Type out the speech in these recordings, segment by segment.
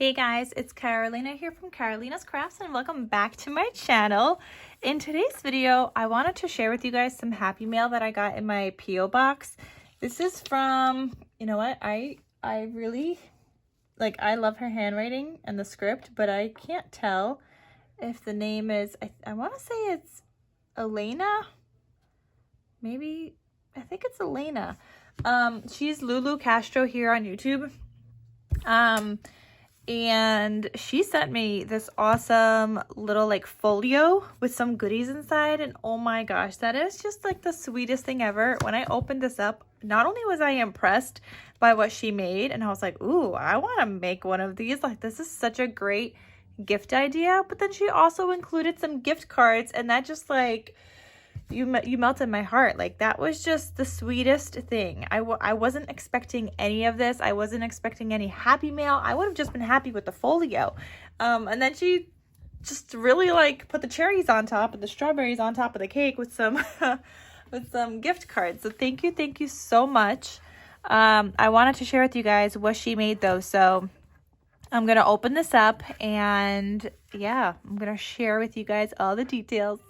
Hey guys, it's Carolina here from KarolinasKrafts and welcome back to my channel. In today's video, I wanted to share with you guys some happy mail that I got in my P.O. box. This is from, you know what, I really, I love her handwriting and the script, but I can't tell if the name is, I want to say it's Elena, maybe, I think it's Elena. She's Lulu Castro here on YouTube. And she sent me this awesome little folio with some goodies inside, and oh my gosh, that is just the sweetest thing ever. When I opened this up, not only was I impressed by what she made, and I was like, ooh, I want to make one of these. This is such a great gift idea. But then she also included some gift cards, and that just you melted my heart. That was just the sweetest thing. I wasn't expecting any of this. I wasn't expecting any happy mail. I would have just been happy with the folio. And then she just really put the cherries on top and the strawberries on top of the cake with some with some gift cards. So thank you so much. I wanted to share with you guys what she made though. So I'm gonna open this up and yeah, I'm gonna share with you guys all the details.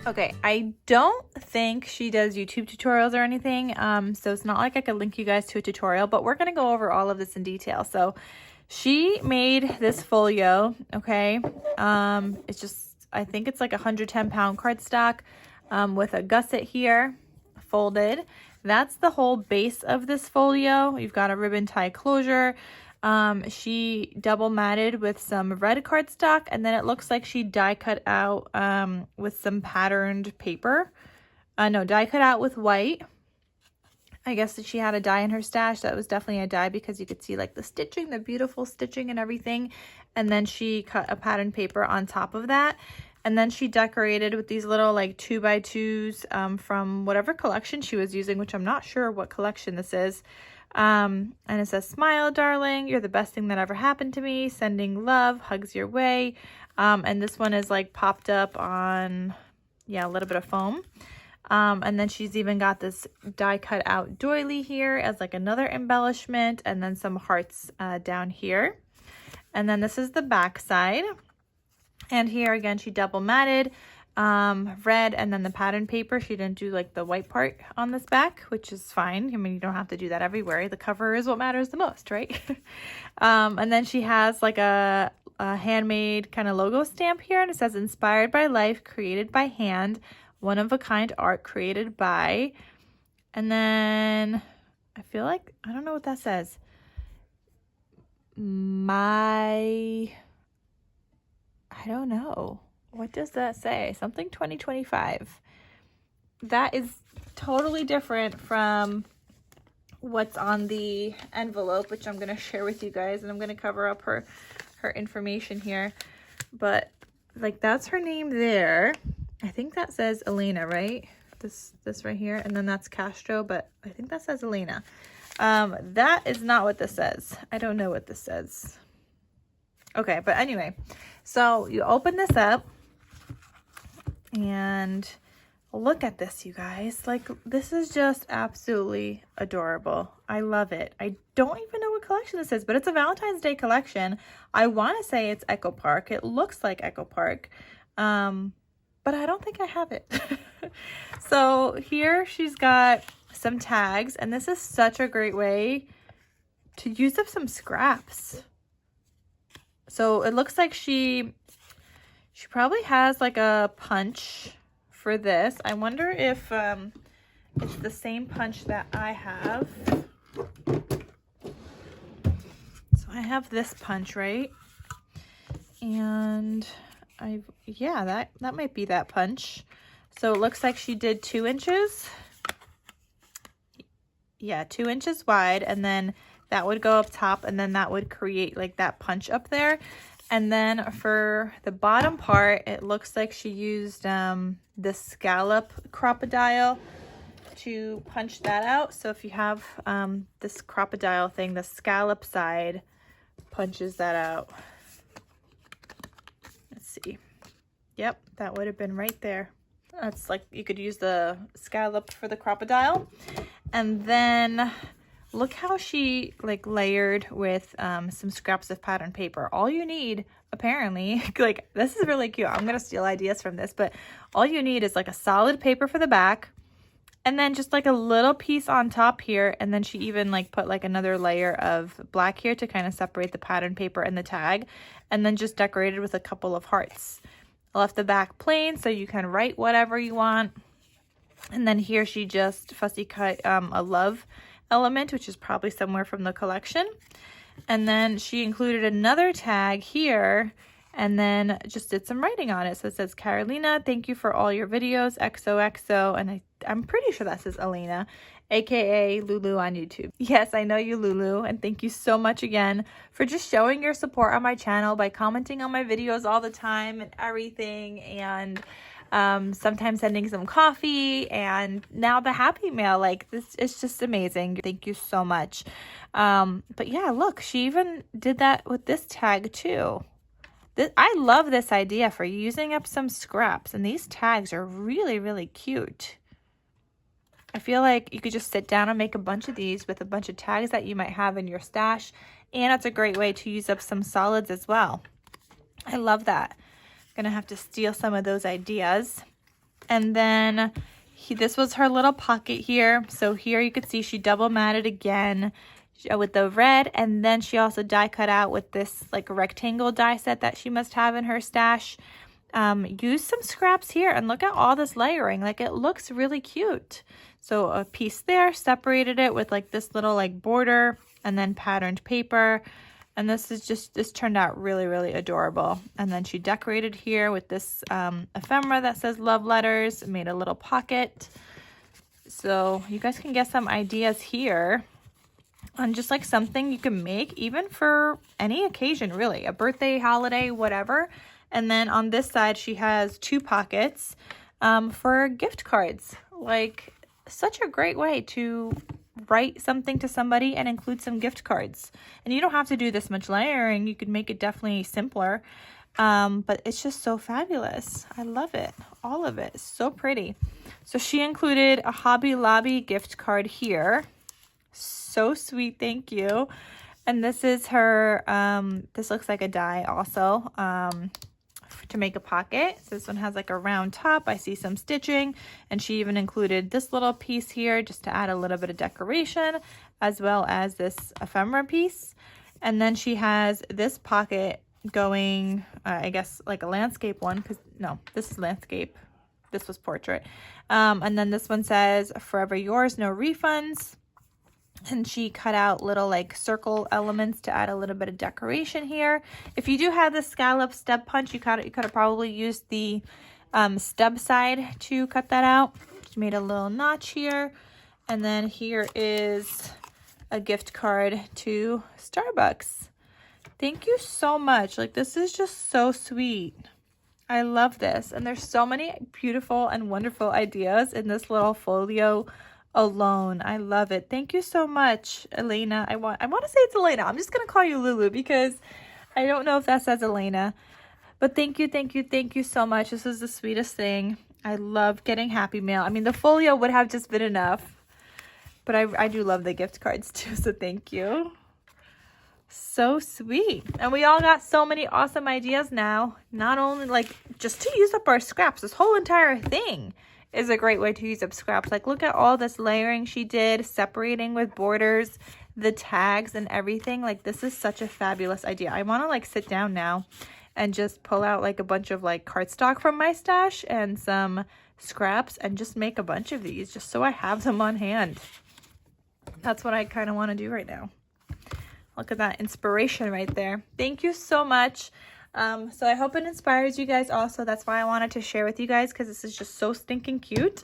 Okay, I don't think she does YouTube tutorials or anything, so it's not like I could link you guys to a tutorial, but we're going to go over all of this in detail. So she made this folio, okay? It's just, I think it's 110-pound cardstock with a gusset here, folded. That's the whole base of this folio. You've got a ribbon tie closure. She double matted with some red cardstock, and then it looks like she die cut out with some patterned paper. No, die cut out with white. I guess that she had a die in her stash. That was definitely a die because you could see the stitching, the beautiful stitching and everything. And then she cut a patterned paper on top of that. And then she decorated with these little 2x2s from whatever collection she was using, which I'm not sure what collection this is. And it says, "Smile, darling. You're the best thing that ever happened to me. Sending love, hugs your way." And this one is popped up on, yeah, a little bit of foam. And then she's even got this die cut out doily here as another embellishment, and then some hearts down here. And then this is the back side. And here again, she double matted red and then the pattern paper. She didn't do the white part on this back, which is fine. I mean, you don't have to do that everywhere. The cover is what matters the most, right? And then she has a handmade kind of logo stamp here, and it says, "Inspired by life, created by hand, one of a kind art created by," and then I feel I don't know what that says. I don't know. What does that say? Something 2025. That is totally different from what's on the envelope, which I'm going to share with you guys, and I'm going to cover up her information here. But that's her name there. I think that says Elena, right? This right here, and then that's Castro, but I think that says Elena. That is not what this says. I don't know what this says. Okay, but anyway, so you open this up. And look at this, you guys. This is just absolutely adorable. I love it. I don't even know what collection this is, but it's a Valentine's Day collection. I want to say it's Echo Park. It looks like Echo Park, but I don't think I have it. So here she's got some tags, and this is such a great way to use up some scraps. So it looks like she probably has a punch for this. I wonder if it's the same punch that I have. So I have this punch, right? And yeah, that might be that punch. So it looks like she did 2 inches. Yeah, 2 inches wide, and then that would go up top, and then that would create that punch up there. And then for the bottom part, it looks like she used the scallop crocodile to punch that out. So if you have this crocodile thing, the scallop side punches that out. Let's see. Yep, that would have been right there. That's like, you could use the scallop for the crocodile. And then look how she like layered with some scraps of pattern paper. All you need, apparently, like this is really cute. I'm gonna steal ideas from this, but all you need is like a solid paper for the back, and then just like a little piece on top here, and then she even like put like another layer of black here to kind of separate the pattern paper and the tag, and then just decorated with a couple of hearts. I left the back plain so you can write whatever you want. And then here she just fussy cut a love element, which is probably somewhere from the collection. And then she included another tag here and then just did some writing on it. So it says, Carolina, thank you for all your videos, XOXO. And I'm pretty sure that says Elena, aka Lulu on YouTube. Yes, I know you, Lulu, and thank you so much again for just showing your support on my channel by commenting on my videos all the time and everything, and sometimes sending some coffee, and now the Happy Mail. Like, this is just amazing. Thank you so much. But yeah, look, she even did that with this tag too. I love this idea for using up some scraps, and these tags are really, really cute. I feel like you could just sit down and make a bunch of these with a bunch of tags that you might have in your stash, and it's a great way to use up some solids as well. I love that. I'm gonna have to steal some of those ideas. And then this was her little pocket here. So here you could see she double matted again with the red, and then she also die cut out with this like rectangle die set that she must have in her stash. Use some scraps here, and look at all this layering. Like, it looks really cute. So a piece there, separated it with like this little like border, and then patterned paper. And this turned out really, really adorable. And then she decorated here with this ephemera that says love letters, made a little pocket. So you guys can get some ideas here on just like something you can make even for any occasion, really, a birthday, holiday, whatever. And then on this side, she has two pockets for gift cards. Like, such a great way to write something to somebody and include some gift cards. And you don't have to do this much layering. You could make it definitely simpler. But it's just so fabulous. I love it. All of it. So pretty. So she included a Hobby Lobby gift card here. So sweet. Thank you. And this is her, this looks like a die also, to make a pocket. So this one has like a round top. I see some stitching, and she even included this little piece here just to add a little bit of decoration, as well as this ephemera piece. And then she has this pocket going, I guess like a landscape one, because no, this is landscape. This was portrait. And then this one says, forever yours, no refunds. And she cut out little like circle elements to add a little bit of decoration here. If you do have the scallop stub punch, you could have probably used the stub side to cut that out. She made a little notch here. And then here is a gift card to Starbucks. Thank you so much. Like, this is just so sweet. I love this. And there's so many beautiful and wonderful ideas in this little folio alone. I love it. Thank you so much, Elena. I want to say it's Elena. I'm just gonna call you Lulu because I don't know if that says Elena. But thank you so much. This is the sweetest thing. I love getting Happy Mail. I mean, the folio would have just been enough, but I do love the gift cards too, so thank you. So sweet. And we all got so many awesome ideas now. Not only like just to use up our scraps, this whole entire thing is a great way to use up scraps. Like, look at all this layering she did, separating with borders, the tags and everything. Like, this is such a fabulous idea. I want to like sit down now and just pull out like a bunch of like cardstock from my stash and some scraps and just make a bunch of these just so I have them on hand. That's what I kind of want to do right now. Look at that inspiration right there. Thank you so much. So I hope it inspires you guys also. That's why I wanted to share with you guys, because this is just so stinking cute.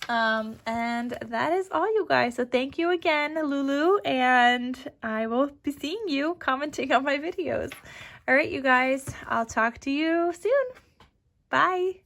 And that is all, you guys. So thank you again, Lulu, and I will be seeing you commenting on my videos. All right, you guys, I'll talk to you soon. Bye.